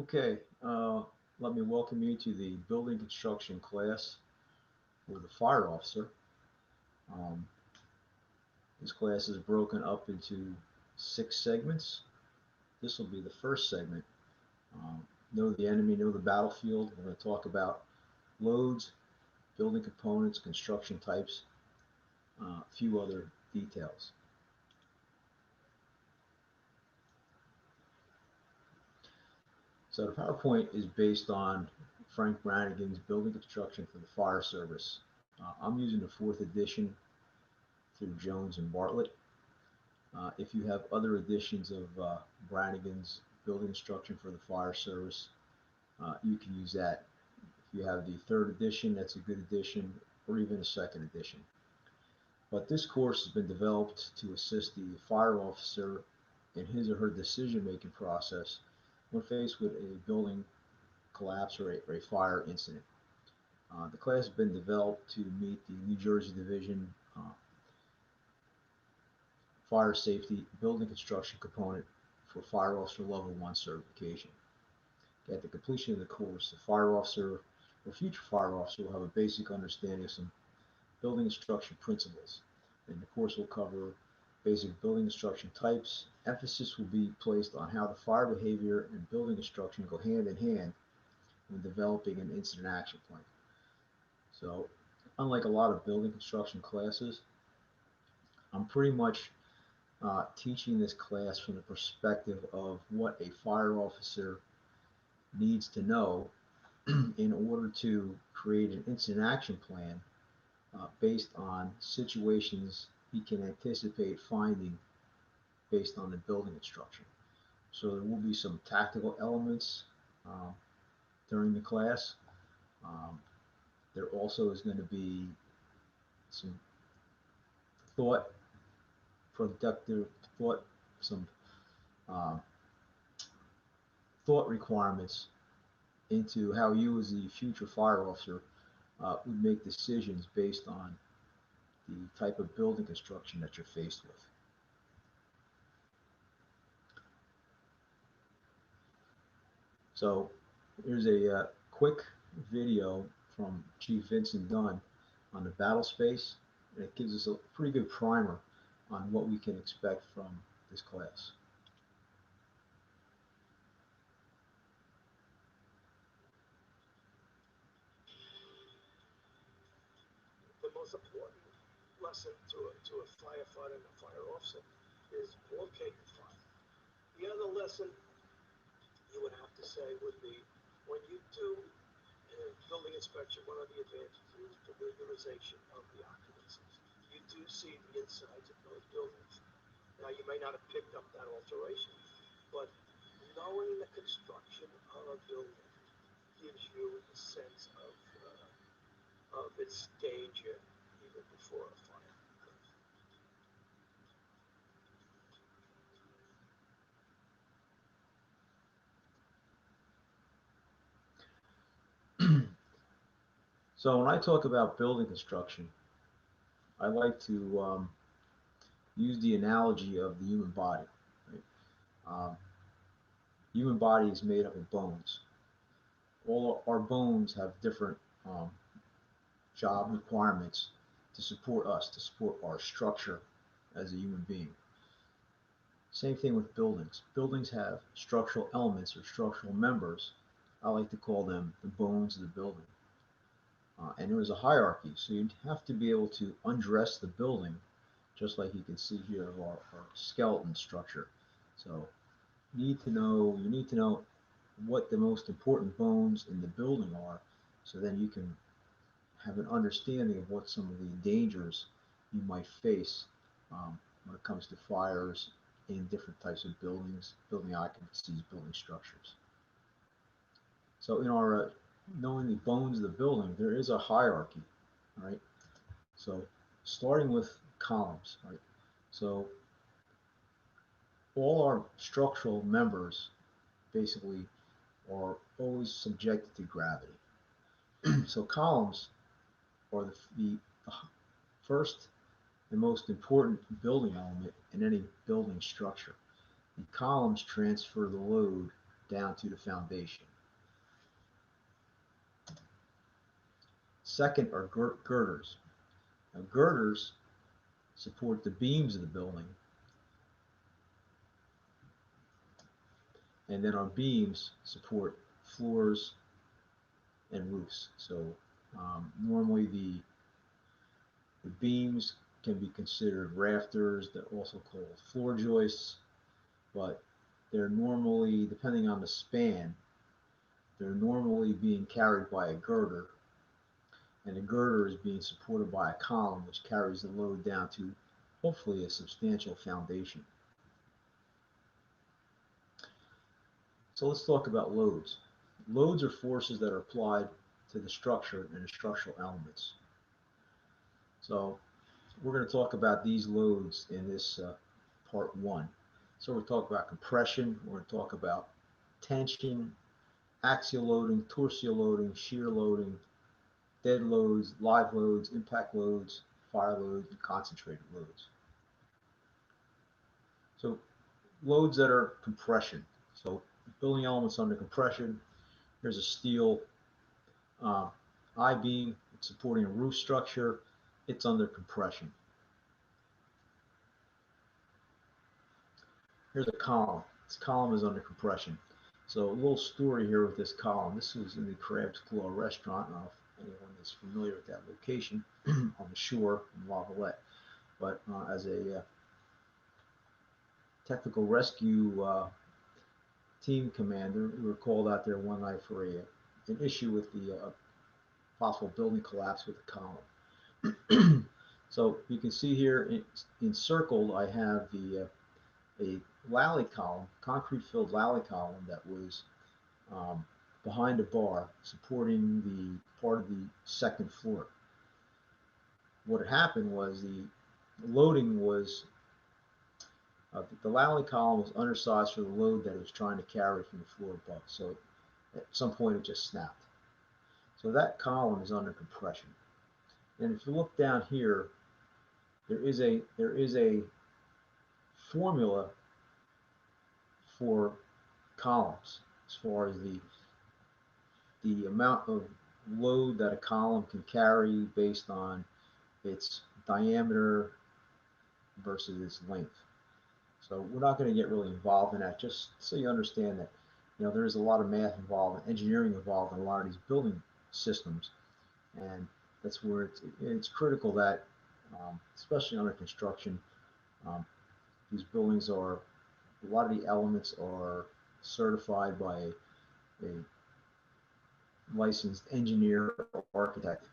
Okay, let me welcome you to the building construction class for the fire officer. Um, this class is broken up into 6 segments. This will be the first segment. Know the enemy, know the battlefield. We're going to talk about loads, building components, construction types, a few other details. So the PowerPoint is based on Frank Brannigan's Building Construction for the Fire Service. I'm using the 4th edition through Jones and Bartlett. If you have other editions of Brannigan's Building Instruction for the Fire Service, you can use that. If you have the 3rd edition, that's a good edition, or even a 2nd edition. But this course has been developed to assist the fire officer in his or her decision-making process when faced with a building collapse or a fire incident. The class has been developed to meet the New Jersey Division fire safety building construction component for fire officer level 1 certification. At the completion of the course, the fire officer or future fire officer will have a basic understanding of some building construction principles. And the course will cover basic building construction types. Emphasis will be placed on how the fire behavior and building construction go hand in hand when developing an incident action plan. So, unlike a lot of building construction classes, I'm pretty much teaching this class from the perspective of what a fire officer needs to know in order to create an incident action plan based on situations he can anticipate finding based on the building instruction. So there will be some tactical elements um, during the class. Um, there also is going to be some thought, productive thought, some um, thought requirements into how you as the future fire officer would make decisions based on the type of building construction that you're faced with. So here's a quick video from Chief Vincent Dunn on the battle space, and it gives us a pretty good primer on what we can expect from this class. The most important lesson to a firefighter and a fire officer is locate the fire. The other lesson you would have to say would be when you do building inspection, one of the advantages is familiarization of the occupancies. You do see the insides of those buildings. Now, you may not have picked up that alteration, but knowing the construction of a building gives you a sense of its danger even before a fire occurs. So when I talk about building construction, I like to use the analogy of the human body. Right? Um, human body is made up of bones. All our bones have different um, job requirements to support us, to support our structure as a human being. Same thing with buildings. Buildings have structural elements or structural members. I like to call them the bones of the building. And there is a hierarchy, so you'd have to be able to undress the building, just like you can see here of our skeleton structure. So you need to know what the most important bones in the building are, so then you can have an understanding of what some of the dangers you might face when it comes to fires in different types of buildings, building occupancies, building structures. So in our knowing the bones of the building, there is a hierarchy, right? So starting with columns, right? So all our structural members basically are always subjected to gravity. So columns are the first and most important building element in any building structure. The columns transfer the load down to the foundation. Second are girders. Now, girders support the beams of the building, and then our beams support floors and roofs. So normally the beams can be considered rafters. They're also called floor joists, but they're normally, depending on the span, they're normally being carried by a girder, and the girder is being supported by a column which carries the load down to hopefully a substantial foundation. So let's talk about loads. Loads are forces that are applied to the structure and the structural elements. So we're going to talk about these loads in this part one. So we're going to talk about compression, we're going to talk about tension, axial loading, torsial loading, shear loading, dead loads, live loads, impact loads, fire loads, and concentrated loads. So loads that are compression. So building elements under compression. Here's a steel I-beam supporting a roof structure. It's under compression. Here's a column. This column is under compression. So a little story here with this column. This was in the Crab's Claw restaurant. I don't know if anyone is familiar with that location on the shore in Lavalette. But as a technical rescue team commander, we were called out there one night for an issue with the possible building collapse with the column. So you can see here encircled, I have a lally column, concrete filled lally column that was behind a bar supporting the part of the second floor. What had happened was the loading was the lally column was undersized for the load that it was trying to carry from the floor above. So at some point it just snapped. So that column is under compression. And if you look down here, there is a formula for columns as far as the amount of load that a column can carry based on its diameter versus its length. So we're not going to get really involved in that, just so you understand that there is a lot of math involved and engineering involved in a lot of these building systems, and that's where it's critical that especially under construction, these buildings are, a lot of the elements are certified by a licensed engineer or architect.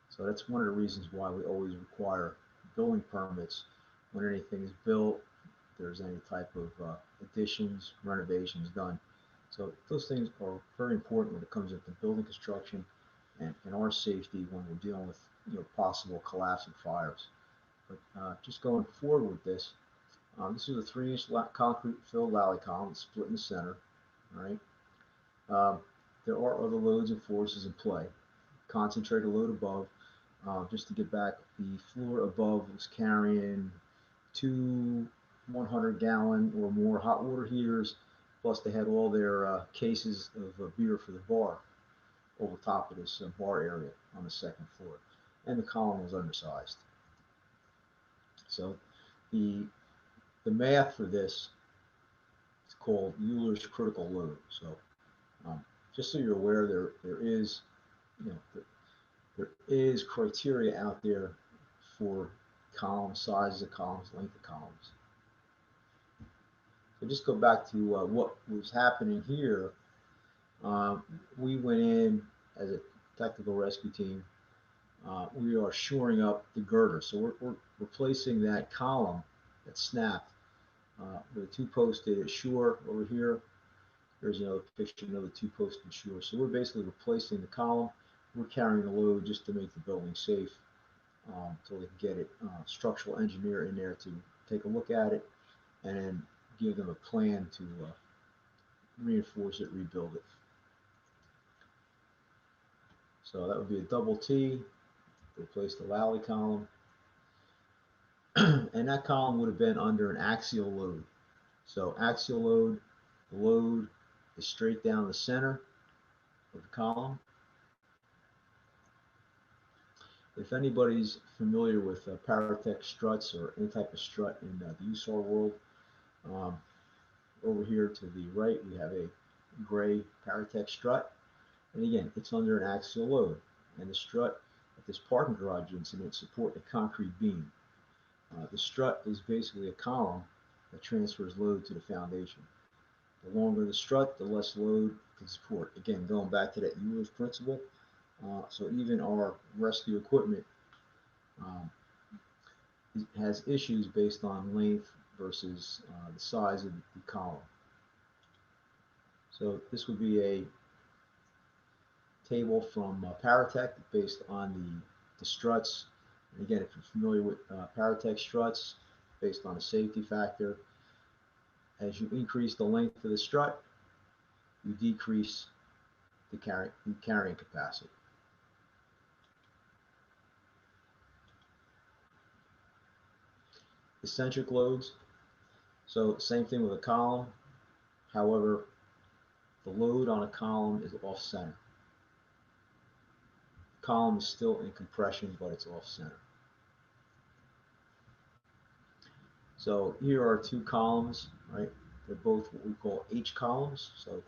So that's one of the reasons why we always require building permits when anything is built, if there's any type of additions, renovations done. So those things are very important when it comes into building construction and our safety when we're dealing with possible collapse and fires. But just going forward with this, this is a 3-inch concrete filled lally column split in the center. All right. There are other loads and forces in play. Concentrated load above. Just to get back, the floor above was carrying 2 100-gallon or more hot water heaters, plus they had all their cases of beer for the bar over top of this bar area on the second floor. And the column was undersized. So the math for this is called Euler's critical load. So just so you're aware, there is criteria out there for column sizes of columns, length of columns. So just go back to what was happening here. We went in as a technical rescue team. We are shoring up the girder. So we're replacing that column that snapped with a 2-posted shore over here. There's another picture, another 2-posted shore. So we're basically replacing the column. We're carrying the load just to make the building safe, so we can get it structural engineer in there to take a look at it and then give them a plan to reinforce it, rebuild it. So that would be a double T, replace the lally column. And that column would have been under an axial load. So axial load, the load is straight down the center of the column. If anybody's familiar with Paratech struts or any type of strut in the USAR world, um, over here to the right we have a gray Paratech strut, and again it's under an axial load, and the strut at this parking garage incident support a concrete beam. The strut is basically a column that transfers load to the foundation. The longer the strut, the less load it can support. Again, going back to that Euler's principle, so even our rescue equipment um, has issues based on length versus the size of the column. So this would be a table from Paratech based on the struts. And again, if you're familiar with Paratech struts, based on a safety factor, as you increase the length of the strut, you decrease the carrying capacity. Eccentric loads, so same thing with a column, however, the load on a column is off center. The column is still in compression, but it's off center. So here are two columns, right? They're both what we call H columns. So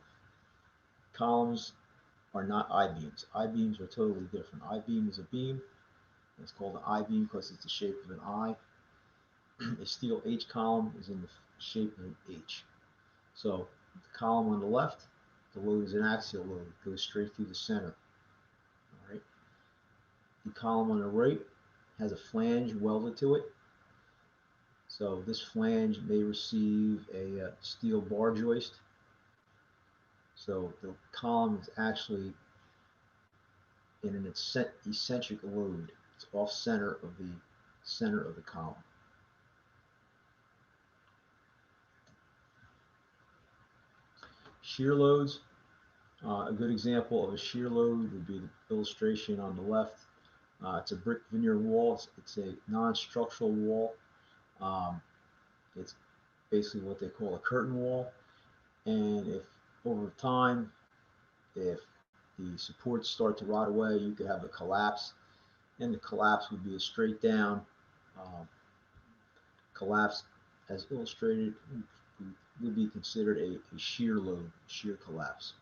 columns are not I-beams. I-beams are totally different. I-beam is a beam. It's called an I-beam because it's the shape of an I. A steel H column is in the shape of an H. So the column on the left, the load is an axial load. It goes straight through the center. All right. The column on the right has a flange welded to it. So this flange may receive a steel bar joist. So the column is actually in an eccentric load. It's off center of the column. Shear loads. A good example of a shear load would be the illustration on the left. It's a brick veneer wall. It's a non-structural wall. It's basically what they call a curtain wall. And if over time, if the supports start to rot away, you could have a collapse. And the collapse would be a straight down collapse, as illustrated, would be considered a shear load, shear collapse.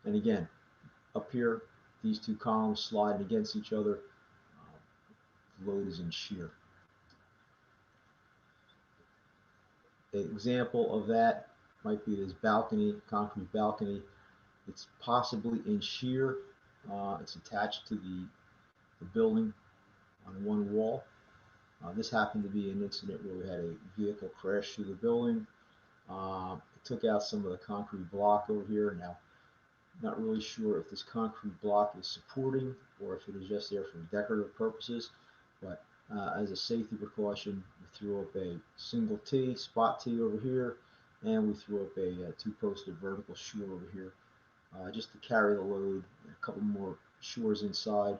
And again, up here, these two columns sliding against each other, the load is in shear. An example of that might be this balcony, concrete balcony. It's possibly in shear. It's attached to the building on one wall. This happened to be an incident where we had a vehicle crash through the building. It took out some of the concrete block over here. Now, not really sure if this concrete block is supporting or if it is just there for decorative purposes, but as a safety precaution, we threw up a single T, spot T over here, and we threw up a two-posted vertical shore over here, just to carry the load, a couple more shores inside,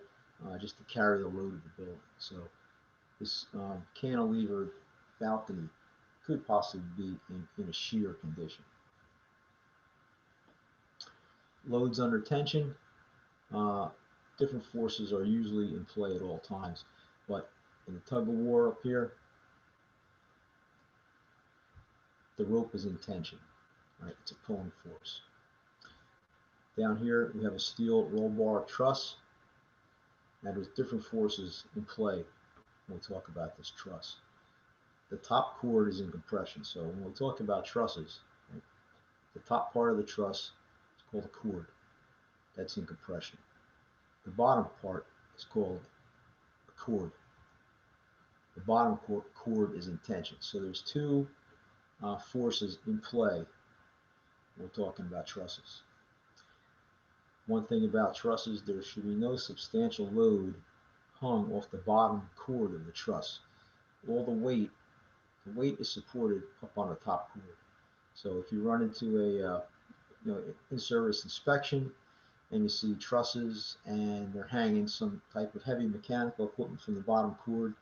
just to carry the load of the building. So this cantilever balcony could possibly be in a shear condition. Loads under tension, uh, different forces are usually in play at all times, but in the tug of war up here, the rope is in tension, right? It's a pulling force. Down here we have a steel roll bar truss, and there's different forces in play when we talk about this truss. The top cord is in compression, so when we talk about trusses, right, the top part of the truss is called a cord. That's in compression. The bottom part is called a cord. The bottom cord is in tension. So there's two forces in play when we're talking about trusses. One thing about trusses, there should be no substantial load hung off the bottom cord of the truss. All the weight is supported up on the top cord. So if you run into a in-service inspection and you see trusses and they're hanging some type of heavy mechanical equipment from the bottom cord,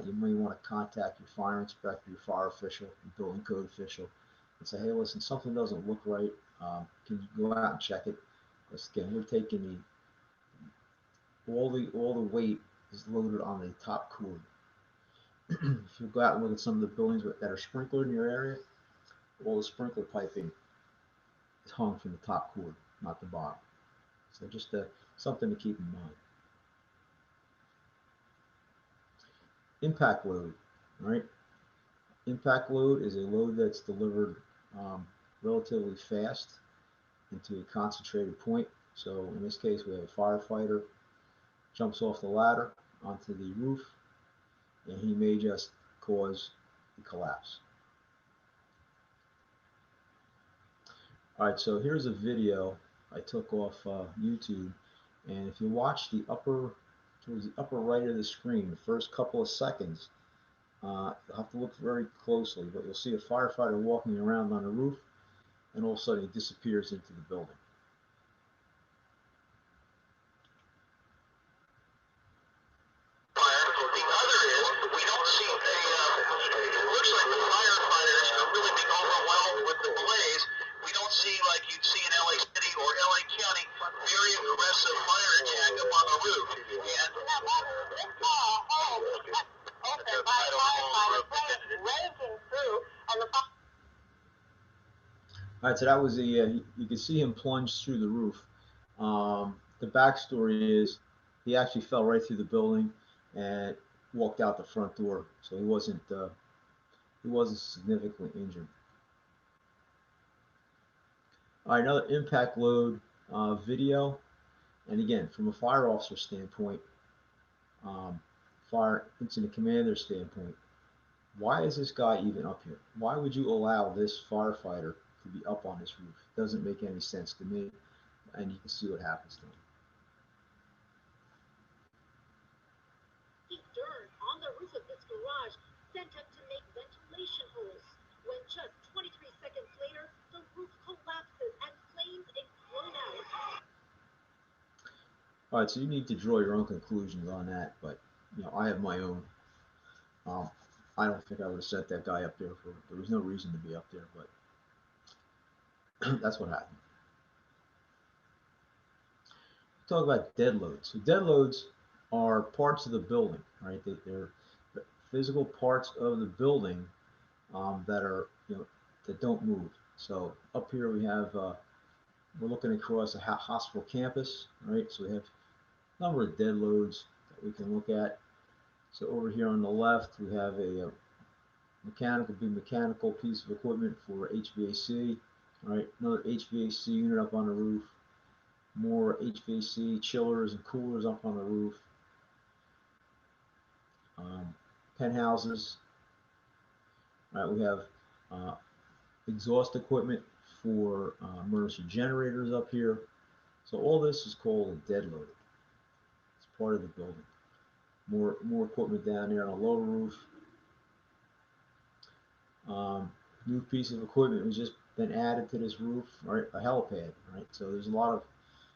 you may want to contact your fire inspector, your fire official, your building code official, and say, hey, listen, something doesn't look right. Can you go out and check it? Because again, we're taking all the weight is loaded on the top cord. If you go out and look at some of the buildings that are sprinklered in your area, all the sprinkler piping is hung from the top cord, not the bottom. So just something to keep in mind. Impact load, right? Impact load is a load that's delivered um, relatively fast into a concentrated point. So in this case, we have a firefighter jumps off the ladder onto the roof, and he may just cause the collapse. All right, so here's a video I took off YouTube, and if you watch towards the upper right of the screen, the first couple of seconds, you'll have to look very closely, but you'll see a firefighter walking around on the roof, and all of a sudden he disappears into the building. The other is we don't see it looks like the firefighters are really being overwhelmed with the blaze. We don't see, like you'd see in LA City or LA County, very aggressive fire attack up on the roof. And All right, so that was you could see him plunge through the roof. The backstory is he actually fell right through the building and walked out the front door, so he wasn't significantly injured. All right, another impact load video, and again, from a fire officer standpoint, um, fire incident commander standpoint, why is this guy even up here? Why would you allow this firefighter to be up on this roof? It doesn't make any sense to me, and you can see what happens to him. All right, so you need to draw your own conclusions on that, but I have my own. Um, I don't think I would have set that guy up there for. There was no reason to be up there, but that's what happened. Talk about dead loads. So dead loads are parts of the building, right? They're physical parts of the building that are that don't move. So up here we have we're looking across a hospital campus, right? So we have a number of dead loads that we can look at. So over here on the left we have a big mechanical piece of equipment for HVAC, right? Another HVAC unit up on the roof. More HVAC chillers and coolers up on the roof. Um, Penthouses. Right, we have uh, exhaust equipment for emergency generators up here. So all this is called a dead load. It's part of the building. More equipment down there on the lower roof. New piece of equipment was just been added to this roof, right? A helipad, right? So there's a lot of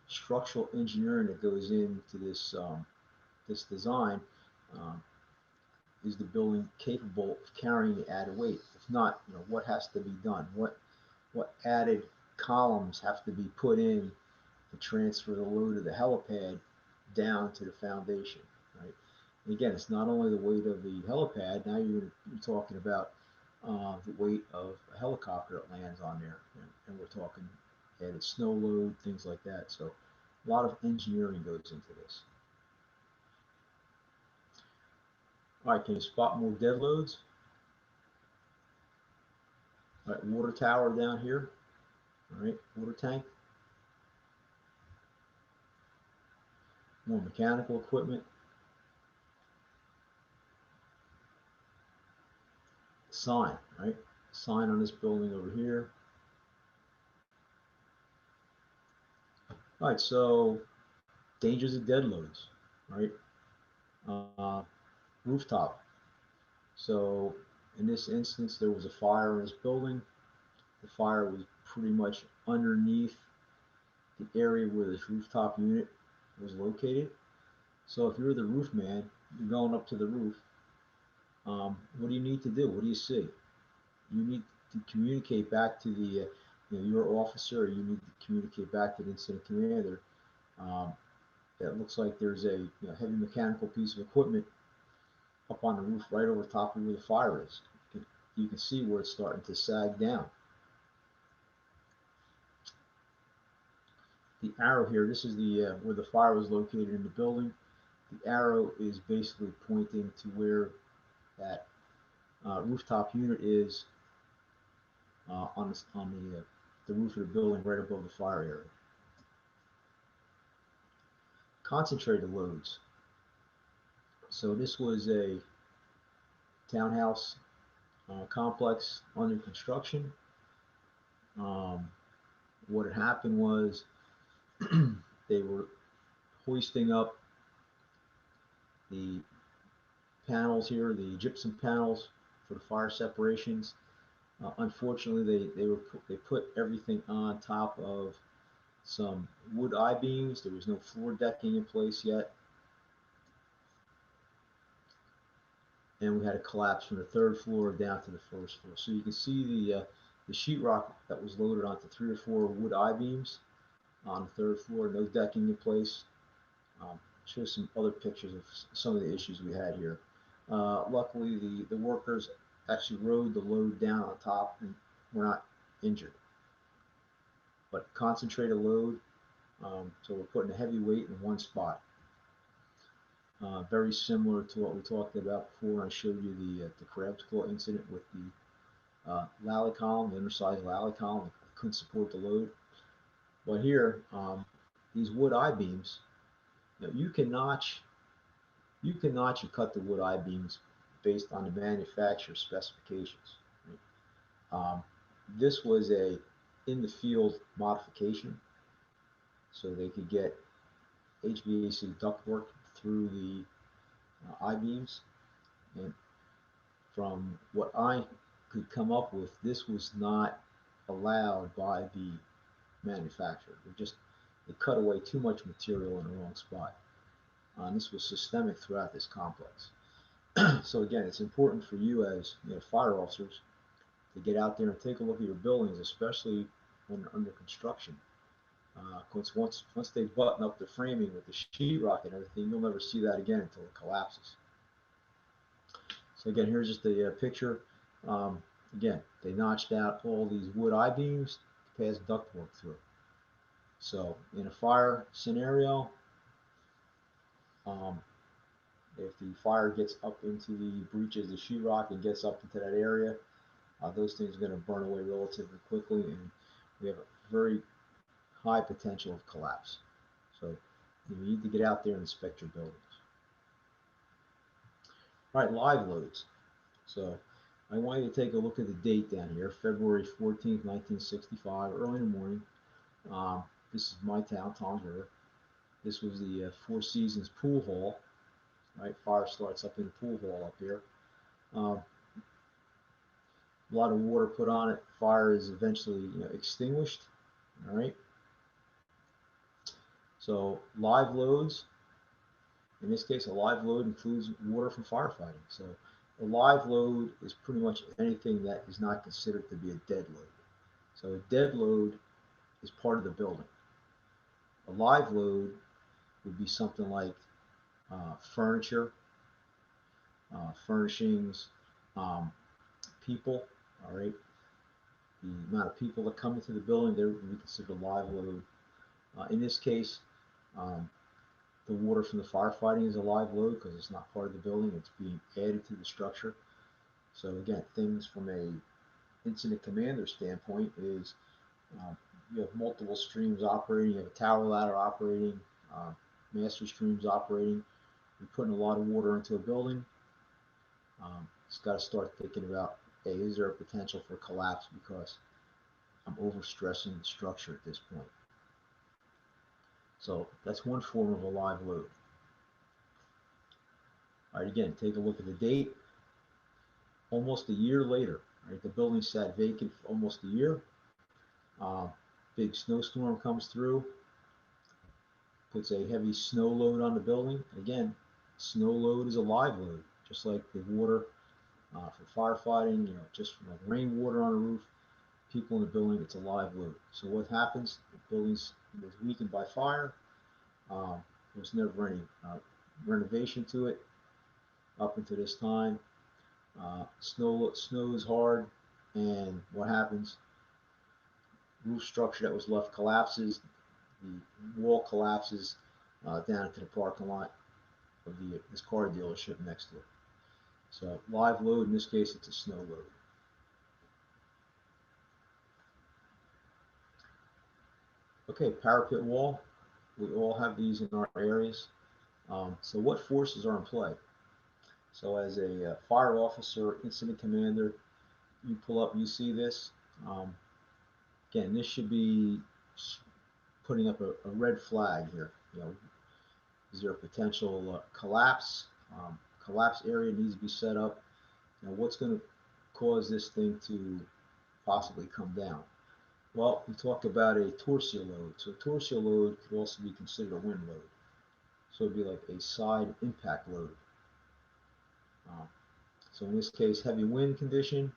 structural engineering that goes into this design. Um, is the building capable of carrying the added weight? If not, what has to be done? What added columns have to be put in to transfer the load of the helipad down to the foundation, right? And again, it's not only the weight of the helipad. Now you're talking about the weight of a helicopter that lands on there, and we're talking added snow load, things like that. So a lot of engineering goes into this. All right, can you spot more dead loads? All right, water tower down here. All right, water tank. More mechanical equipment. Sign, right? Sign on this building over here. All right, so dangers of dead loads, right? Uh, Rooftop. So in this instance, there was a fire in this building. The fire was pretty much underneath the area where this rooftop unit was located. So if you're the roof man, you're going up to the roof. What do you need to do? What do you see? You need to communicate back to the your officer, or you need to communicate back to the incident commander. Um, that looks like there's a heavy mechanical piece of equipment up on the roof right over top of where the fire is. You can see where it's starting to sag down. The arrow here, this is the where the fire was located in the building. The arrow is basically pointing to where that rooftop unit is on the roof of the building right above the fire area. Concentrated loads. So this was a townhouse complex under construction. Um, what had happened was they were hoisting up the panels here, the gypsum panels for the fire separations. Unfortunately, they put everything on top of some wood I-beams. There was no floor decking in place yet, and we had a collapse from the third floor down to the first floor. So you can see the sheetrock that was loaded onto 3 or 4 wood I-beams on the third floor, no decking in place. Show some other pictures of some of the issues we had here. Luckily, the workers actually rode the load down on top and were not injured. But concentrated load, so we're putting a heavy weight in one spot. Very similar to what we talked about before. I showed you the crab's claw incident with the lally column, the undersized lally column. It couldn't support the load. But here, these wood I-beams, you can notch and cut the wood I-beams based on the manufacturer's specifications. Um, this was a in the field modification, so they could get HVAC ductwork through the I-beams. And from what I could come up with, this was not allowed by the manufacturer. They cut away too much material in the wrong spot. And this was systemic throughout this complex. So again, it's important for you as fire officers to get out there and take a look at your buildings, especially when they're under construction. Because once they button up the framing with the sheetrock and everything, you'll never see that again until it collapses. So again, here's just a picture. Um, Again, they notched out all these wood I-beams to pass ductwork through. So in a fire scenario, um, if the fire gets up into the breaches of the sheetrock and gets up into that area, those things are going to burn away relatively quickly, and we have a very high potential of collapse. So you need to get out there and inspect your buildings. All right, live loads. So I want you to take a look at the date down here, February 14th, 1965, early in the morning. Um, this is my town, Toms River. This was the Four Seasons pool hall. Right, fire starts up in the pool hall up here. A lot of water put on it. Fire is eventually extinguished. All right. So live loads. In this case, a live load includes water from firefighting. So a live load is pretty much anything that is not considered to be a dead load. So a dead load is part of the building. A live load would be something like furniture, furnishings, um, people. All right, the amount of people that come into the building, they would be considered a live load. In this case, um, the water from the firefighting is a live load because it's not part of the building; it's being added to the structure. So again, things from a incident commander standpoint is you have multiple streams operating. You have a tower ladder operating, uh, master streams operating. You're putting a lot of water into a building. It's got to start thinking about, hey, is there a potential for collapse because I'm overstressing the structure at this point? So that's one form of a live load. All right, again, take a look at the date. Almost a year later, right? The building sat vacant for almost a year. Uh, Big snowstorm comes through, puts a heavy snow load on the building. Again, snow load is a live load, just like the water For firefighting, just from like rainwater on a roof, people in the building, it's a live load. So what happens? The building was weakened by fire. Um, there was never any renovation to it up until this time. Snows hard, and what happens? Roof structure that was left collapses. The wall collapses down into the parking lot of this car dealership next to it. So live load, in this case, it's a snow load. Okay, parapet wall. We all have these in our areas. So what forces are in play? So as a fire officer, incident commander, you pull up, you see this. Um, Again, this should be putting up a red flag here. Is there a potential collapse? Collapse area needs to be set up. What's going to cause this thing to possibly come down? Well, we talked about a torsional load. So a torsional load could also be considered a wind load. So it'd be like a side impact load. Um, so in this case, heavy wind condition,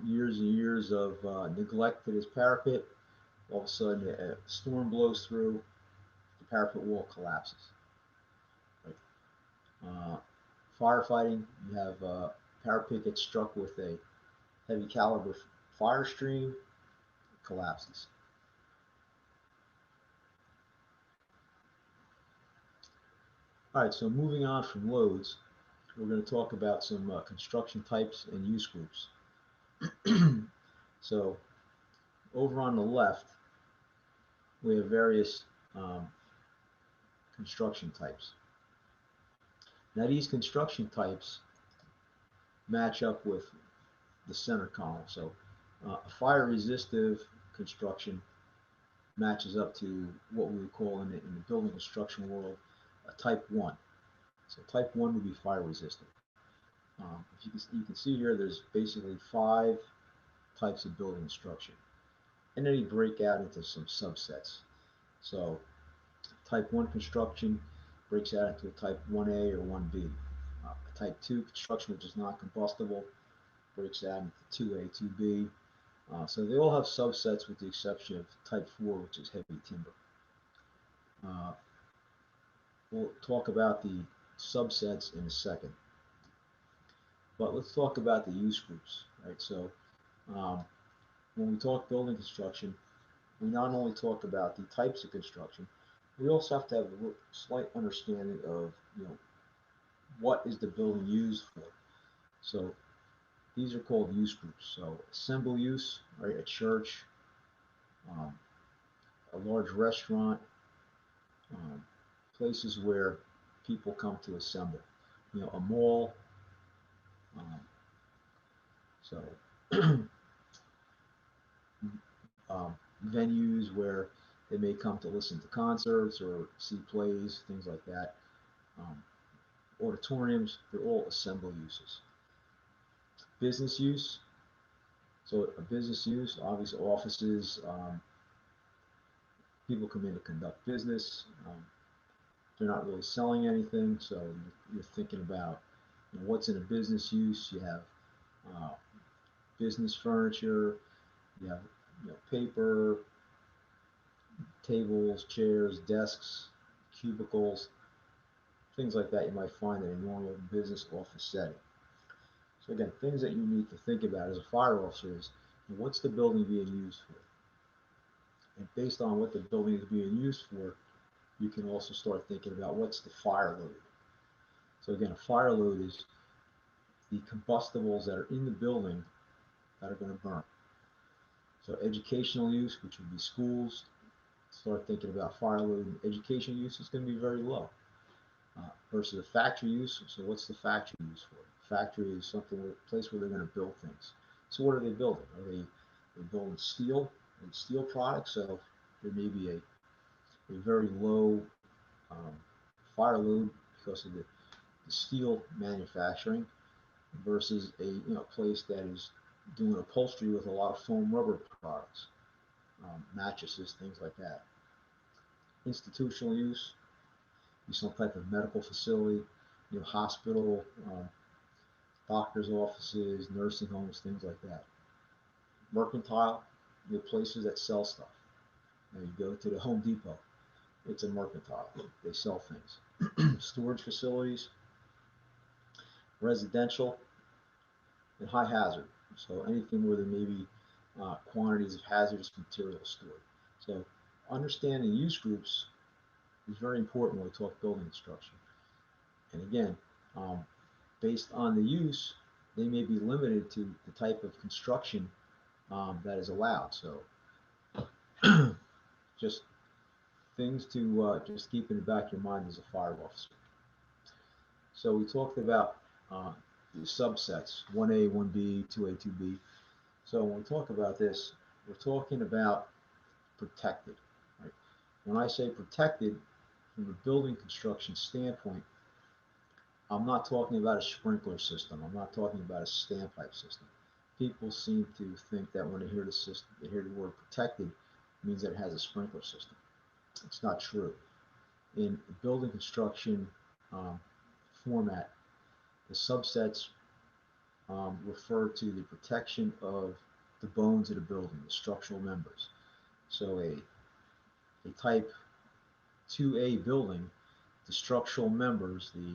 years and years of neglect to this parapet. All of a sudden, a storm blows through, the parapet wall collapses. Right? Uh, Firefighting, you have parapet gets struck with a heavy caliber fire stream, collapses. All right, so moving on from loads, we're going to talk about some construction types and use groups. So over on the left, we have various um, construction types. Now these construction types match up with the center column. So a fire resistive construction matches up to what we would call in the building construction world a type 1. So type 1 would be fire resistant. If you can see here, there's basically 5 types of building construction. And then you break out into some subsets. So type 1 construction breaks out into a type 1A or 1B. A type 2 construction, which is non combustible, breaks out into 2A, 2B. So they all have subsets with the exception of type 4, which is heavy timber. Uh, we'll talk about the subsets in a second. But let's talk about the use groups, right? So um, when we talk building construction, we not only talk about the types of construction, we also have to have a slight understanding of, what is the building used for. So these are called use groups. So assemble use, right? A church, um, a large restaurant, um, places where people come to assemble. A mall. Um, so venues where they may come to listen to concerts or see plays, things like that. Um, Auditoriums, they're all assemble uses. Business use, so a business use, obviously offices, people come in to conduct business. They're not really selling anything, so you're thinking about what's in a business use. You have uh, business furniture, you have paper, tables, chairs, desks, cubicles, things like that you might find in a normal business office setting. So again, things that you need to think about as a fire officer is what's the building being used for? And based on what the building is being used for, you can also start thinking about what's the fire load. So again, a fire load is the combustibles that are in the building that are going to burn. So educational use, which would be schools, start thinking about fire load. Education use is going to be very low versus a factory use. So what's the factory use for? Factory is something, a place where they're going to build things. So what are they building? They're building steel and steel products? So there may be a very low um, fire load because of the steel manufacturing versus a place that is doing upholstery with a lot of foam rubber products, mattresses, things like that. Institutional use, some type of medical facility, hospital, doctors' offices, nursing homes, things like that. Mercantile, you have places that sell stuff. Now you go to the Home Depot, it's a mercantile. They sell things. Storage facilities, residential, and high hazard. So anything where there may be quantities of hazardous material stored. So understanding use groups is very important when we talk building construction. And again, um, based on the use, they may be limited to the type of construction that is allowed. So just things to just keep in the back of your mind as a fire officer. So we talked about the subsets, 1A, 1B, 2A, 2B. So when we talk about this, we're talking about protected. Right? When I say protected, from a building construction standpoint, I'm not talking about a sprinkler system. I'm not talking about a standpipe system. People seem to think that when they hear the system, they hear the word protected, it means that it has a sprinkler system. It's not true. In building construction format, the subsets refer to the protection of the bones of the building, the structural members. So a type 2A building, the structural members, the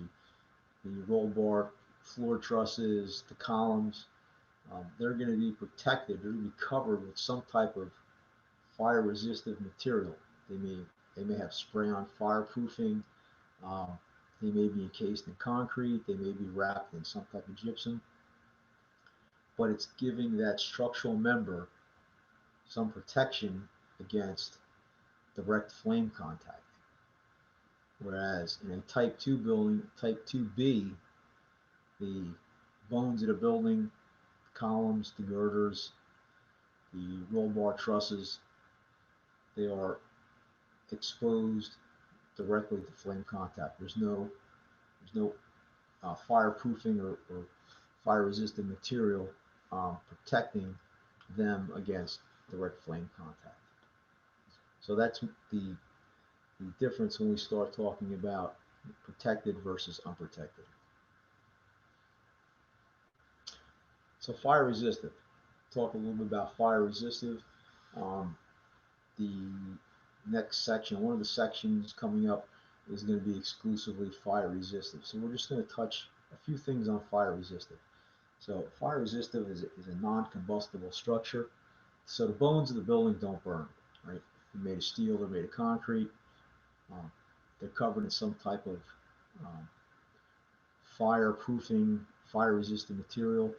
roll bar floor trusses, the columns, they're going to be protected. They're going to be covered with some type of fire resistant material. They may they may have spray on fireproofing. Um, they may be encased in concrete. They may be wrapped in some type of gypsum. But it's giving that structural member some protection against direct flame contact. Whereas in a type 2 building, type 2B, the bones of the building, the columns, the girders, the roll bar trusses, they are exposed directly to flame contact. There's no fireproofing or fire resistant material protecting them against direct flame contact. So that's the difference when we start talking about protected versus unprotected. So fire resistant. Talk a little bit about fire resistive. Um, the next section, one of the sections coming up, is going to be exclusively fire resistive. So we're just going to touch a few things on fire resistive. So fire resistive is a non-combustible structure. So the bones of the building don't burn, right? They're made of steel, they're made of concrete. Um, they're covered in some type of um, fireproofing, fire-resistant material.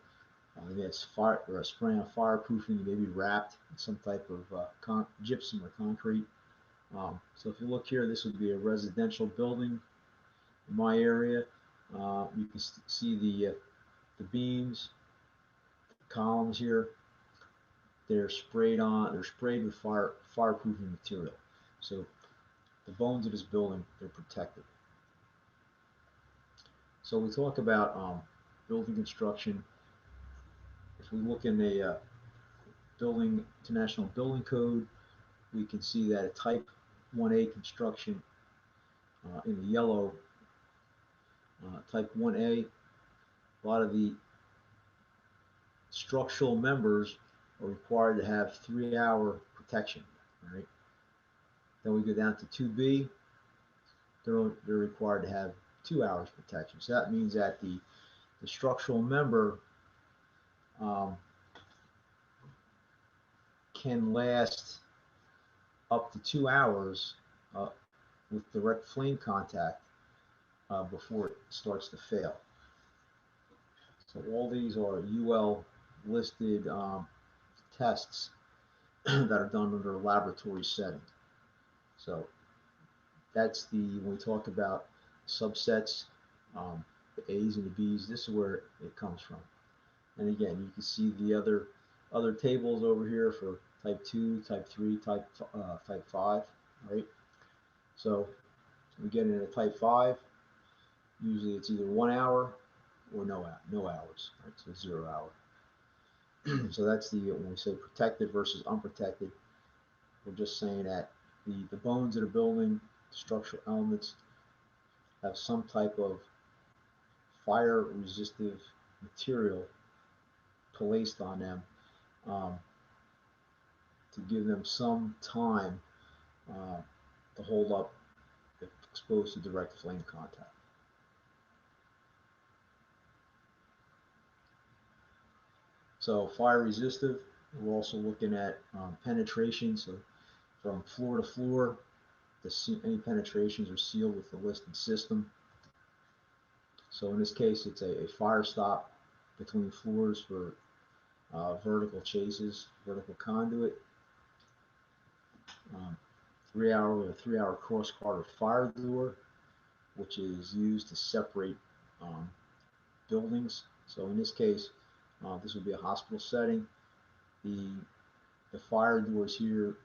It's fire or a spray on fireproofing, maybe wrapped in some type of gypsum or concrete. So if you look here, this would be a residential building in my area. You can see the beams, the columns here. They're sprayed on. They're sprayed with fireproofing material. So the bones of this building, they're protected. So we talk about building construction. If we look in the building international building code, we can see that a type 1A construction in the yellow, type 1A, a lot of the structural members are required to have 3-hour protection, right? Then we go down to 2B, they're required to have 2 hours protection. So that means that the structural member um, can last up to 2 hours uh, with direct flame contact before it starts to fail. So all these are UL listed tests that are done under a laboratory setting. So that's when we talk about subsets, the A's and the B's, this is where it comes from. And again, you can see the other tables over here for type 2, type 3, type 5, right? So we get into type 5, usually it's either 1 hour or no hours, right? So 0 hour. So that's when we say protected versus unprotected, we're just saying that the bones of the building, structural elements, have some type of fire resistive material placed on them um, to give them some time uh, to hold up if exposed to direct flame contact. So fire resistive, we're also looking at penetration. So from floor to floor, any penetrations are sealed with the listed system. So in this case, it's a fire stop between floors for vertical chases, vertical conduit, um, 3 hour with a 3 hour cross Carter fire door, which is used to separate um, buildings. So in this case, this would be a hospital setting. The the fire doors here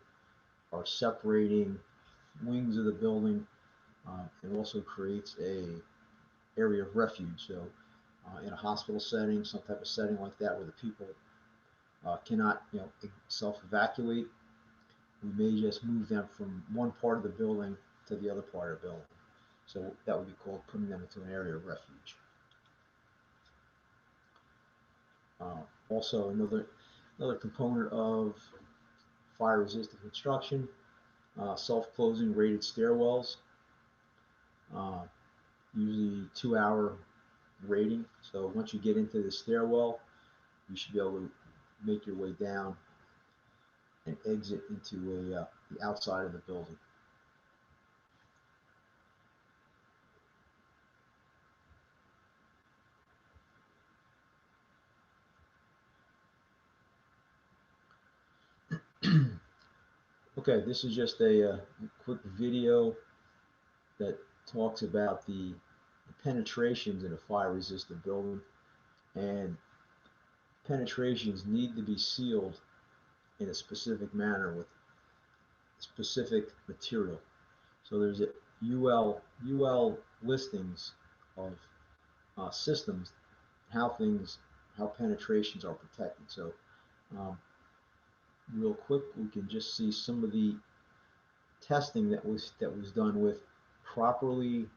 are separating wings of the building. It also creates a area of refuge. So in a hospital setting, some type of setting like that, where the people cannot, self-evacuate, we may just move them from one part of the building to the other part of the building. So that would be called putting them into an area of refuge. Also, another component of fire-resistant construction, self-closing rated stairwells, uh, usually 2 hour rating. So once you get into the stairwell, you should be able to make your way down and exit into the outside of the building. Okay, this is just a quick video that talks about the penetrations in a fire-resistant building, and penetrations need to be sealed in a specific manner with specific material. So there's a UL listings of systems, how penetrations are protected. So um, real quick, we can just see some of the testing that was done with properly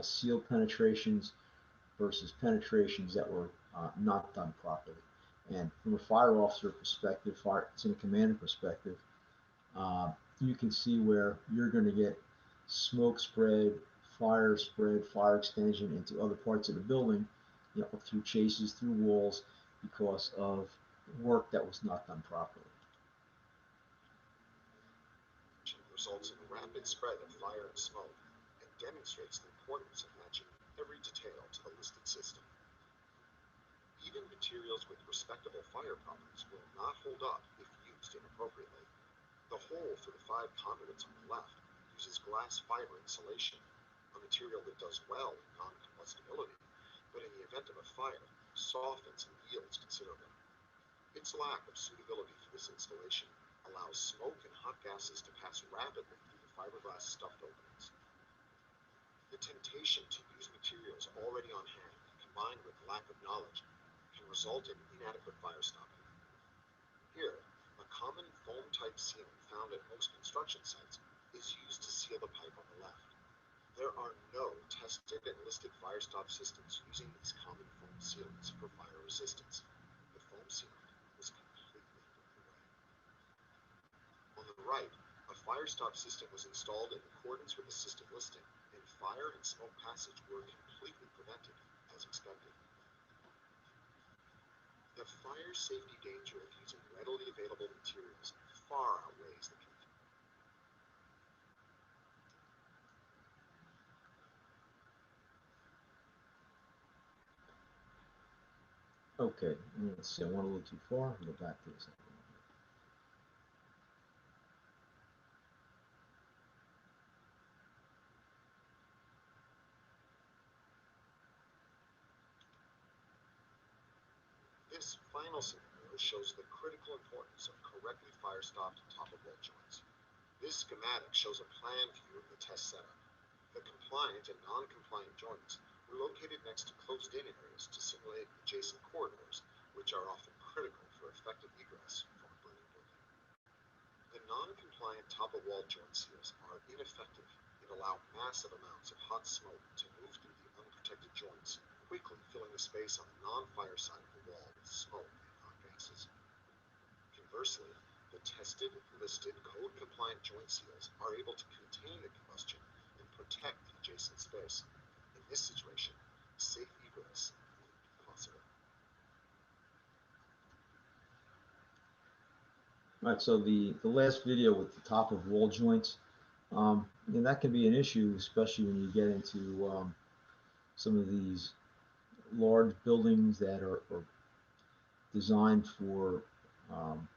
sealed penetrations versus penetrations that were not done properly. And from a fire officer perspective, fire incident commander perspective, uh, you can see where you're going to get smoke spread, fire extension into other parts of the building, through chases, through walls, because of work that was not done properly. Results in a rapid spread of fire and smoke and demonstrates the importance of matching every detail to the listed system. Even materials with respectable fire properties will not hold up if used inappropriately. The hole for the 5 conduits on the left uses glass fiber insulation, a material that does well in non-combustibility, but in the event of a fire, softens and yields considerably. Its lack of suitability for this installation allows smoke and hot gases to pass rapidly through the fiberglass stuffed openings. The temptation to use materials already on hand, combined with lack of knowledge, can result in inadequate fire stopping. Here, a common foam-type sealant found at most construction sites is used to seal the pipe on the left. There are no tested and listed fire stop systems using these common foam sealants for fire resistance. The foam sealant was completely blown away. On the right, a fire stop system was installed in accordance with the system listing, and fire and smoke passage were completely prevented, as expected. The fire safety danger of using readily available materials far outweighs the Okay, let's see, I went a little too far. Go back to this. This final scenario shows the critical importance of correctly fire-stopped top-of-wall joints. This schematic shows a plan view of the test setup. The compliant and non-compliant joints were located next to closed-in areas to simulate adjacent corridors, which are often critical for effective egress from a burning building. The non-compliant top-of-wall joint seals are ineffective and allow massive amounts of hot smoke to move through the unprotected joints quickly filling the space on the non-fire side of the wall with smoke and hot gases. Conversely, the tested, listed, code-compliant joint seals are able to contain the combustion and protect the adjacent space. In this situation, safe egress may be possible. All right, so the last video with the top of wall joints, that can be an issue, especially when you get into some of these large buildings that are designed for um,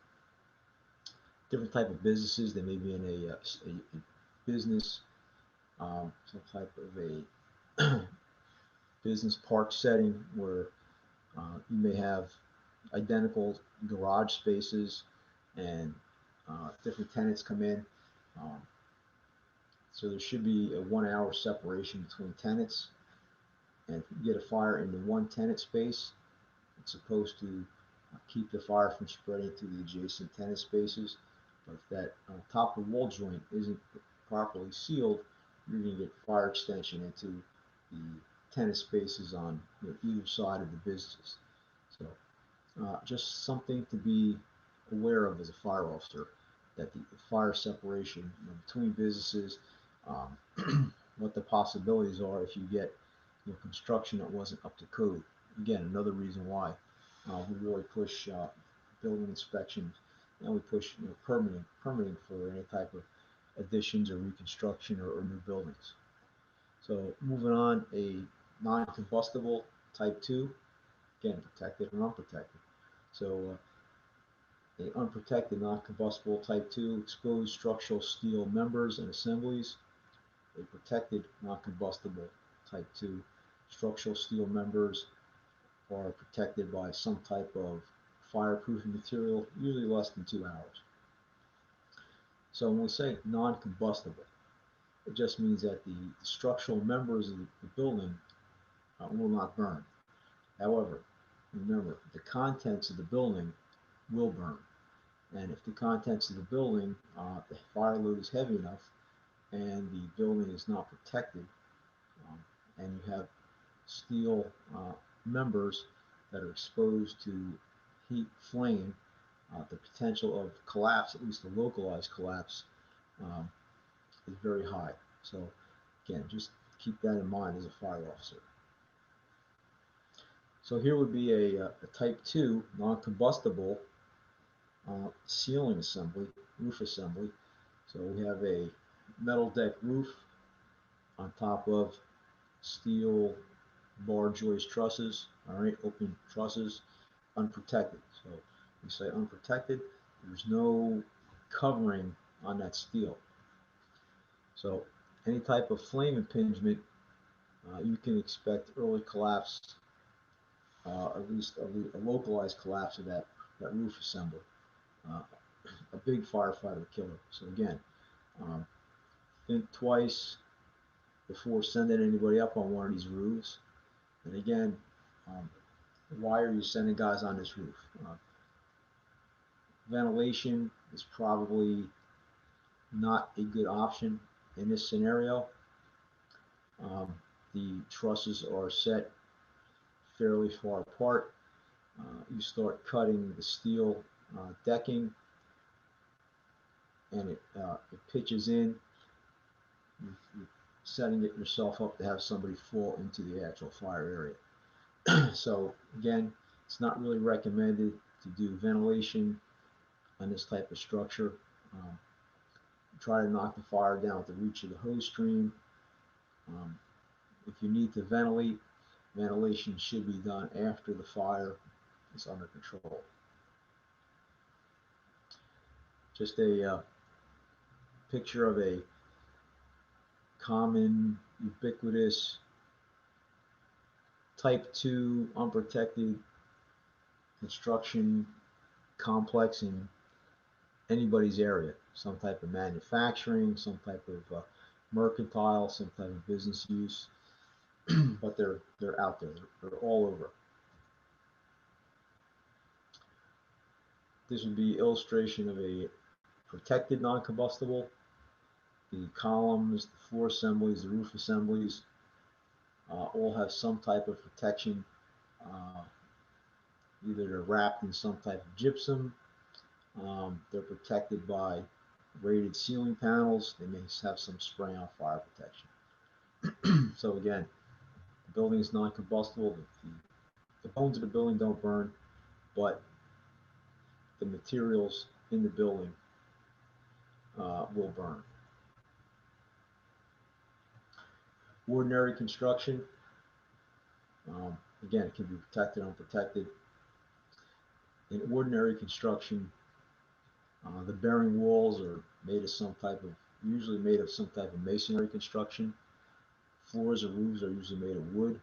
different type of businesses. They may be in a business, some type of a business park setting where you may have identical garage spaces and different tenants come in. Um, so there should be a 1 hour separation between tenants. And if you get a fire in the one tenant space, it's supposed to keep the fire from spreading to the adjacent tenant spaces. But if that top of the wall joint isn't properly sealed, you're going to get fire extension into the tenant spaces on either side of the businesses. So just something to be aware of as a fire officer, that the fire separation between businesses, what the possibilities are if you get construction that wasn't up to code. Again, another reason why we really push building inspections, and we push permitting for any type of additions or reconstruction or new buildings. So moving on, a non-combustible type 2, again, protected and unprotected. So a unprotected non-combustible type 2, exposed structural steel members and assemblies. A protected non-combustible type 2, structural steel members are protected by some type of fireproofing material, usually less than 2 hours. So when we say non-combustible, it just means that the structural members of the building will not burn. However, remember, the contents of the building will burn. And if the contents of the building, the fire load is heavy enough and the building is not protected, and you have steel members that are exposed to heat, flame, the potential of collapse, at least a localized collapse, um, is very high. So again, just keep that in mind as a fire officer. So here would be a type 2 non-combustible ceiling assembly, roof assembly. So we have a metal deck roof on top of steel bar joist trusses, all right, open trusses, unprotected. So we say unprotected, there's no covering on that steel. So any type of flame impingement, you can expect early collapse, at least a localized collapse of that roof assembly. Uh, a big firefighter killer. So again, um, think twice before sending anybody up on one of these roofs. And again, um, why are you sending guys on this roof? Ventilation is probably not a good option in this scenario. Um, the trusses are set fairly far apart. You start cutting the steel decking, and it pitches in. You're setting it yourself up to have somebody fall into the actual fire area. So again, it's not really recommended to do ventilation on this type of structure. Um, Try to knock the fire down with the reach of the hose stream. Um, if you need to ventilate, ventilation should be done after the fire is under control. Just a picture of a common, ubiquitous type 2 unprotected construction complex in anybody's area. Some type of manufacturing, some type of mercantile, some type of business use. But they're out there. They're all over. This would be illustration of a protected non-combustible. The columns, the floor assemblies, the roof assemblies all have some type of protection. Uh, Either they're wrapped in some type of gypsum, they're protected by rated ceiling panels, they may have some spray on fire protection. So again, the building is non-combustible, the bones of the building don't burn, but the materials in the building will burn. Ordinary construction, again, it can be protected, unprotected. In ordinary construction, the bearing walls are made of some type of, usually made of some type of masonry construction. Floors or roofs are usually made of wood.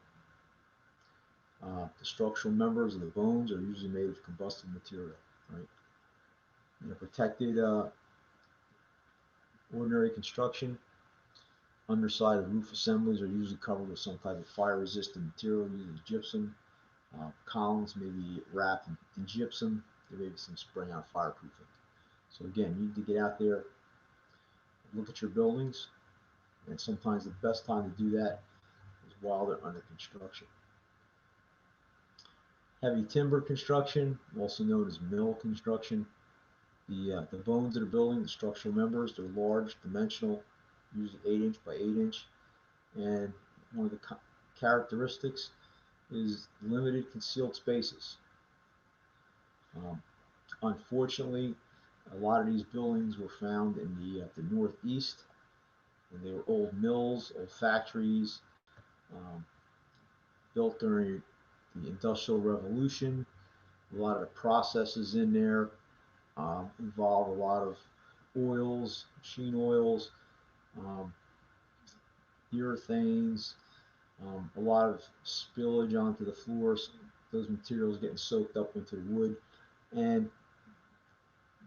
The structural members of the bones are usually made of combustible material, right? In a protected ordinary construction, underside of roof assemblies are usually covered with some type of fire-resistant material, usually gypsum. Columns may be wrapped in gypsum. There may be some spray on fireproofing. So again, you need to get out there, look at your buildings, and sometimes the best time to do that is while they're under construction. Heavy timber construction, also known as mill construction. The bones of the building, the structural members, they're large, dimensional, usually 8" by 8". And one of the characteristics is limited concealed spaces. Um, Unfortunately, a lot of these buildings were found in the Northeast, and they were old mills, old factories, um, built during the Industrial Revolution. A lot of the processes in there involve a lot of oils, machine oils, um, urethanes, a lot of spillage onto the floors, those materials getting soaked up into the wood. And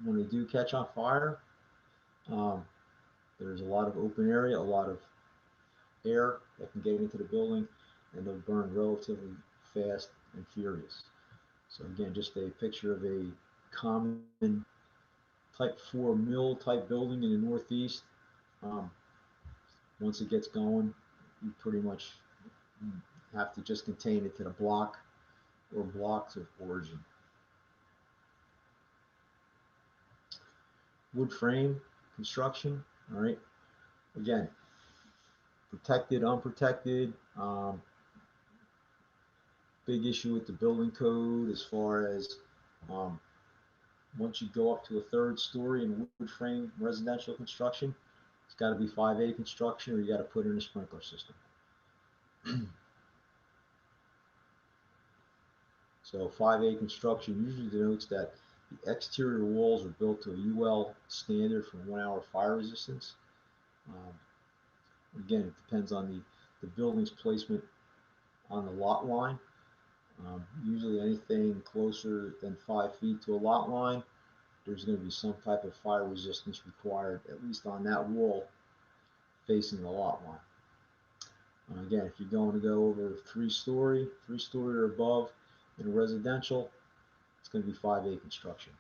when they do catch on fire, um, there's a lot of open area, a lot of air that can get into the building, and they'll burn relatively fast and furious. So again, just a picture of a common type 4 mill type building in the Northeast. Um, Once it gets going, you pretty much have to just contain it to the block or blocks of origin. Wood frame construction, all right. Again, protected, unprotected. Big issue with the building code as far as um, once you go up to a third story in wood frame residential construction, it's got to be 5A construction or you got to put in a sprinkler system. So 5A construction usually denotes that the exterior walls are built to a UL standard for 1 hour fire resistance. Um, Again, it depends on the building's placement on the lot line. Usually anything closer than 5 feet to a lot line, there's going to be some type of fire resistance required, at least on that wall facing the lot line. Again, if you're going to go over 3 story or above in a residential, it's going to be 5A construction.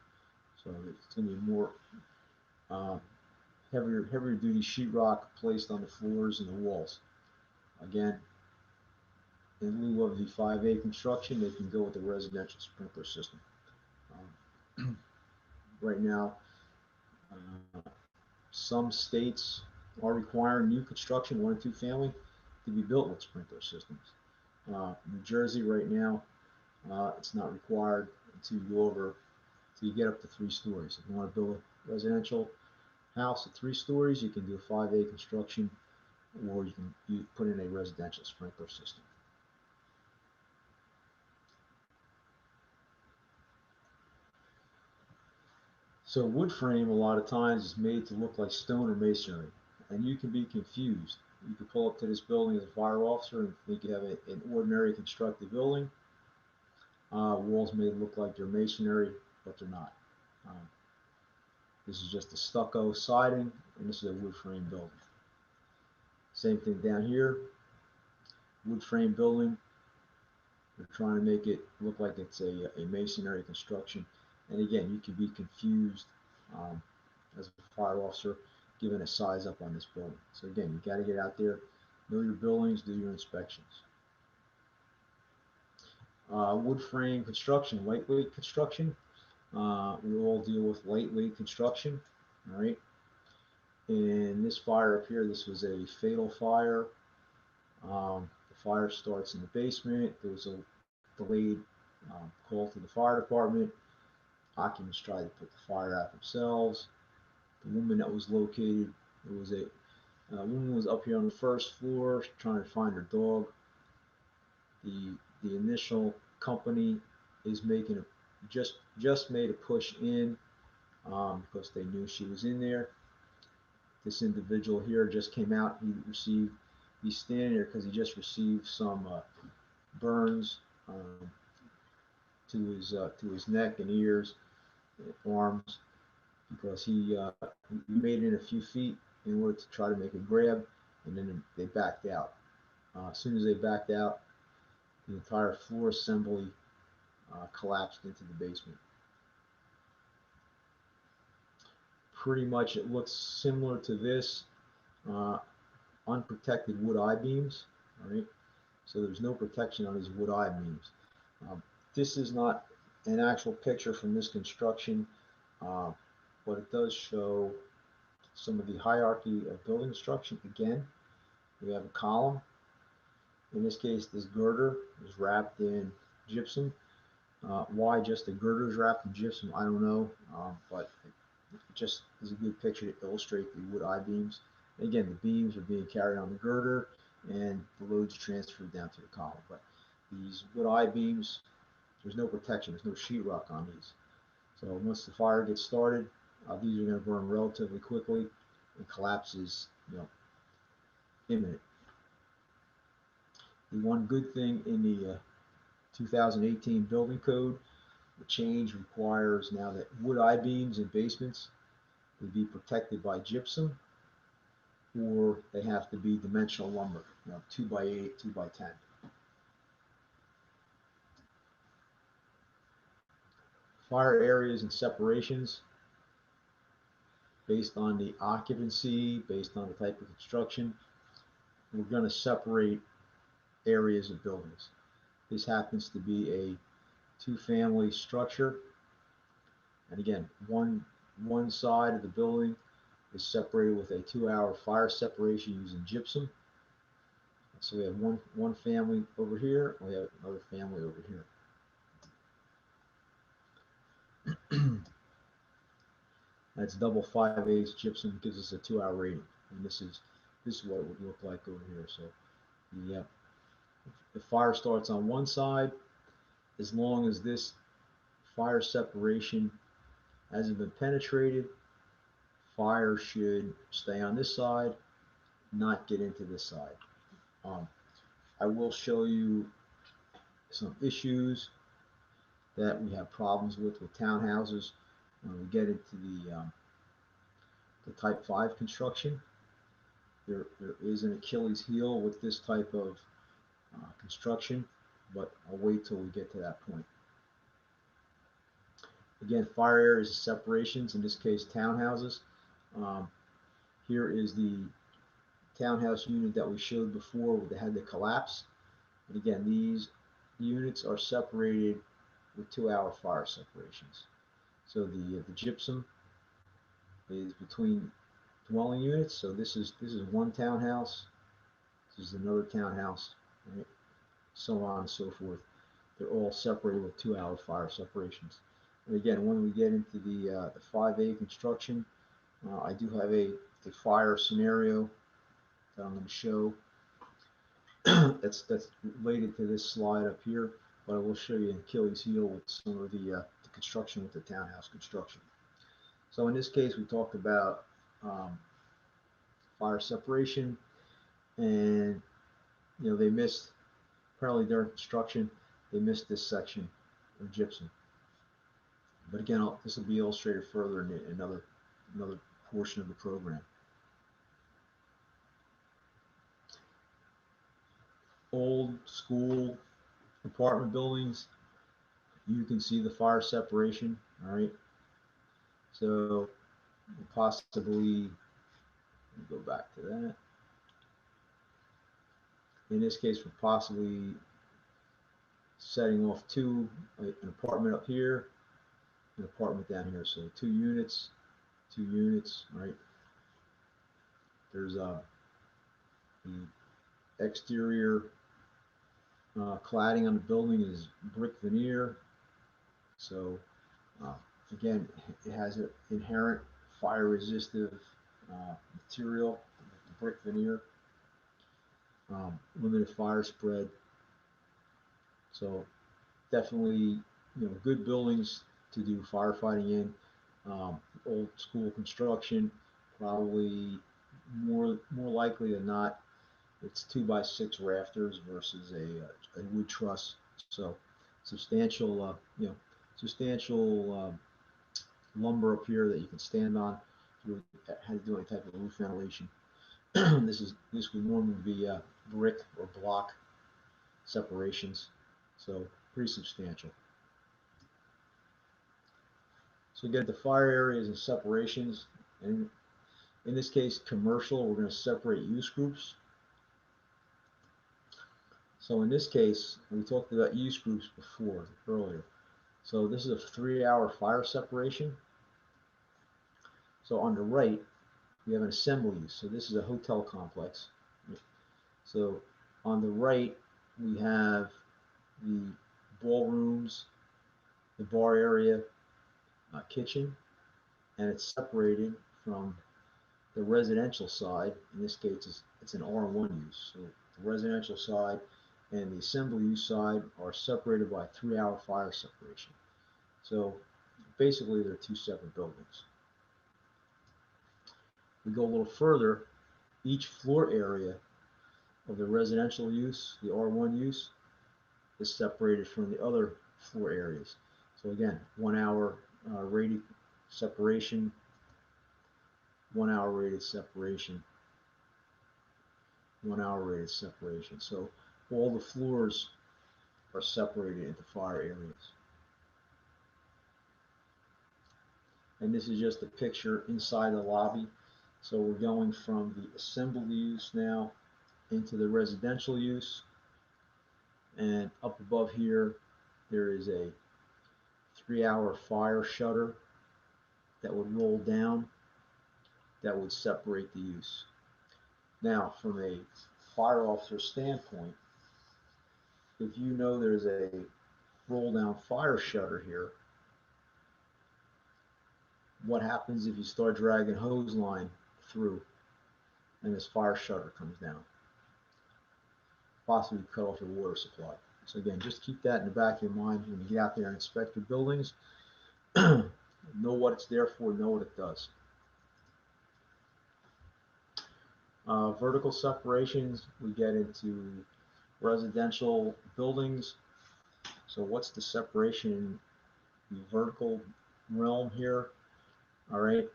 So it's going to be more um, heavier duty sheetrock placed on the floors and the walls. Again, in lieu of the 5A construction, they can go with the residential sprinkler system. Right now, uh, some states are requiring new construction, 1 and 2 family, to be built with sprinkler systems. New Jersey right now, it's not required until you go over, till you get up to 3 stories. If you want to build a residential house at 3 stories, you can do a 5A construction, or you can put in a residential sprinkler system. So wood frame a lot of times is made to look like stone or masonry, and you can be confused. You can pull up to this building as a fire officer and think you have an ordinary constructed building. Walls may look like they're masonry, but they're not. Um, this is just a stucco siding, and this is a wood frame building. Same thing down here, wood frame building. They're trying to make it look like it's a masonry construction. And again, you can be confused um, as a fire officer given a size up on this building. So again, you got to get out there, know your buildings, do your inspections. Wood frame construction, lightweight construction. We all deal with lightweight construction. All right. In this fire up here, this was a fatal fire. The fire starts in the basement. There was a delayed call to the fire department. Occupants tried to put the fire out themselves. The woman that was located, it was a woman was up here on the first floor trying to find her dog. The initial company is making a just made a push in because they knew she was in there. This individual here just came out. He's standing there because he just received some burns to his neck and ears, arms, because he made it in a few feet in order to try to make a grab, and then they backed out. As soon as they backed out, the entire floor assembly collapsed into the basement. Pretty much, it looks similar to this. Uh, Unprotected wood I-beams. All right, so there's no protection on these wood I-beams. This is not an actual picture from this construction, uh, but it does show some of the hierarchy of building construction. Again, we have a column. In this case, this girder is wrapped in gypsum. Why just the girder is wrapped in gypsum, I don't know, but it just is a good picture to illustrate the wood I-beams. Again, the beams are being carried on the girder, and the loads transferred down to the column. But these wood I-beams, there's no protection. There's no sheetrock on these. So once the fire gets started, these are going to burn relatively quickly, and collapse is, imminent. The one good thing in the 2018 building code, the change requires now that wood I-beams in basements would be protected by gypsum, or they have to be dimensional lumber, 2x8, 2x10. Fire areas and separations based on the occupancy, based on the type of construction, we're going to separate areas of buildings. This happens to be a two-family structure, and again, one side of the building is separated with a 2-hour fire separation using gypsum. So we have one family over here, and we have another family over here. That's double 5/8 gypsum, gives us a 2-hour rating, and this is what it would look like over here. So the fire starts on one side, as long as this fire separation hasn't been penetrated, fire should stay on this side, not get into this side. I will show you some issues that we have problems with townhouses when we get into the type 5 construction. There is an Achilles heel with this type of construction, but I'll wait till we get to that point. Again, fire areas separations, in this case townhouses. Here is the townhouse unit that we showed before where they had the collapse. And again, these units are separated with 2-hour fire separations. So the gypsum is between dwelling units. So this is one townhouse. This is another townhouse, right? So on and so forth. They're all separated with 2-hour fire separations. And again, when we get into the 5A construction, I do have a fire scenario that I'm going to show. that's related to this slide up here, but I will show you an Achilles heel with some of the construction with the townhouse construction. So in this case, we talked about fire separation, and they missed, apparently during construction, they missed this section of gypsum. But again, this will be illustrated further in another portion of the program. Old school apartment buildings, you can see the fire separation. All right, so possibly go back to that. In this case, we're possibly setting off an apartment up here, an apartment down here. So 2 units, right? There's the exterior cladding on the building is brick veneer. So uh, again, it has an inherent fire resistive material, the brick veneer, limited fire spread. So definitely, good buildings to do firefighting in. Old school construction, probably more likely than not, it's 2x6 rafters versus a wood truss. So substantial, substantial lumber up here that you can stand on. If you had to do any type of roof ventilation. This would normally be brick or block separations. So pretty substantial. So we get the fire areas and separations, and in this case, commercial, we're going to separate use groups. So in this case, we talked about use groups earlier. So this is a 3-hour fire separation. So on the right, we have an assembly use. So this is a hotel complex. So on the right, we have the ballrooms, the bar area, kitchen, and it's separated from the residential side. In this case, it's an R1 use. So the residential side and the assembly use side are separated by a 3-hour fire separation. So basically, they're two separate buildings. We go a little further, each floor area of the residential use, the R1 use, is separated from the other floor areas. So again, 1 hour rated separation, 1 hour rated separation, 1 hour rated separation. So all the floors are separated into fire areas. And this is just a picture inside the lobby. So we're going from the assembly use now into the residential use. And up above here, there is a 3-hour fire shutter that would roll down that would separate the use. Now, from a fire officer standpoint, if you know there's a roll down fire shutter here, what happens if you start dragging hose line through and this fire shutter comes down? Possibly cut off your water supply. So again, just keep that in the back of your mind when you get out there and inspect your buildings. Know what it's there for, know what it does. Vertical separations, we get into residential buildings. So what's the separation in the vertical realm here? All right,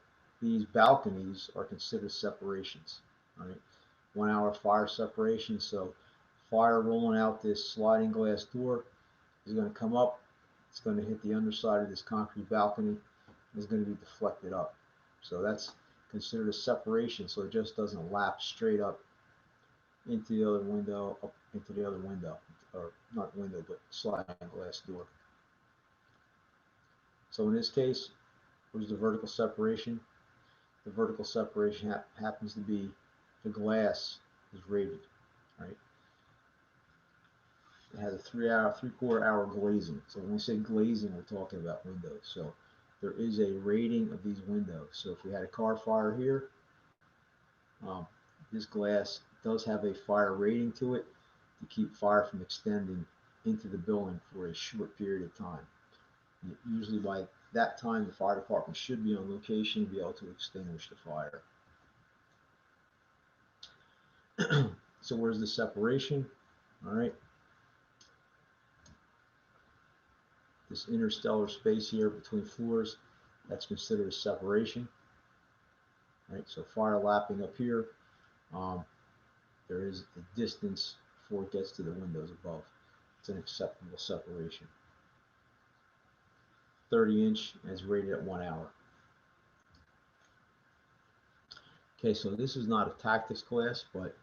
these balconies are considered separations. All right, 1 hour fire separation. So fire rolling out this sliding glass door is going to come up. It's going to hit the underside of this concrete balcony. And it's going to be deflected up. So that's considered a separation. So it just doesn't lap straight up into the other window, up into the other window, or not window, but sliding glass door. So in this case, where's the vertical separation? The vertical separation happens to be the glass is rated, right? It has a 3/4 hour glazing. So when we say glazing, we're talking about windows. So there is a rating of these windows. So if we had a car fire here, this glass does have a fire rating to it to keep fire from extending into the building for a short period of time. And usually by that time, the fire department should be on location to be able to extinguish the fire. So where's the separation? All right. This interstellar space here between floors, that's considered a separation. Right. So fire lapping up here. There is a distance before it gets to the windows above. It's an acceptable separation. 30-inch is rated at 1 hour. Okay, so this is not a tactics class, but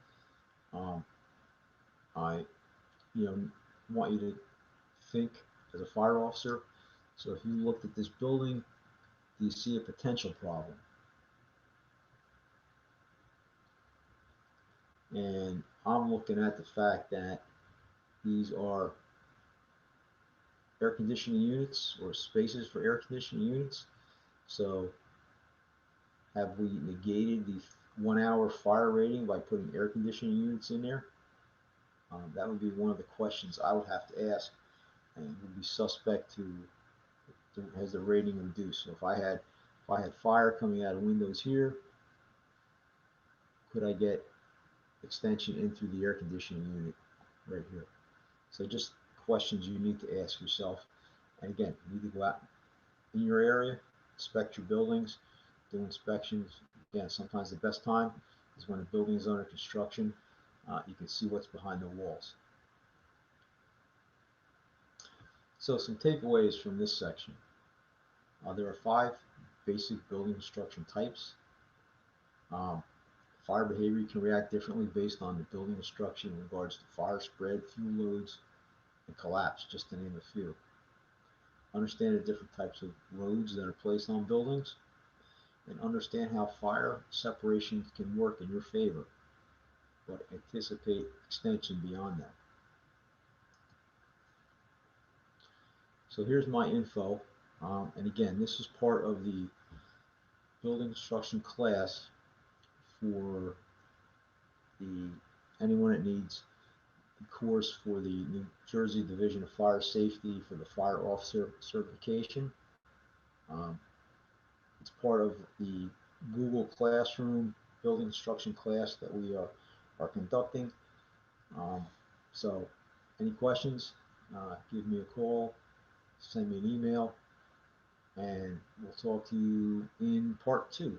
I want you to think as a fire officer. So if you looked at this building, do you see a potential problem? And I'm looking at the fact that these are air conditioning units or spaces for air conditioning units. So have we negated the 1 hour fire rating by putting air conditioning units in there? That would be one of the questions I would have to ask, and would be suspect to has the rating reduced. So if I had fire coming out of windows here, could I get extension in through the air conditioning unit right here? So just questions you need to ask yourself. And again, you need to go out in your area, inspect your buildings, do inspections. Again, sometimes the best time is when a building is under construction. You can see what's behind the walls. So some takeaways from this section. There are 5 basic building construction types. Um, Fire behavior can react differently based on the building construction in regards to fire spread, fuel loads, and collapse, just to name a few. Understand the different types of loads that are placed on buildings, and understand how fire separation can work in your favor, but anticipate extension beyond that. So here's my info, and again, this is part of the building construction class for the anyone that needs the course for the New Jersey Division of Fire Safety for the fire officer certification. Um, it's part of the Google Classroom building construction class that we are conducting. Um, so, any questions? Give me a call, send me an email, and we'll talk to you in part 2.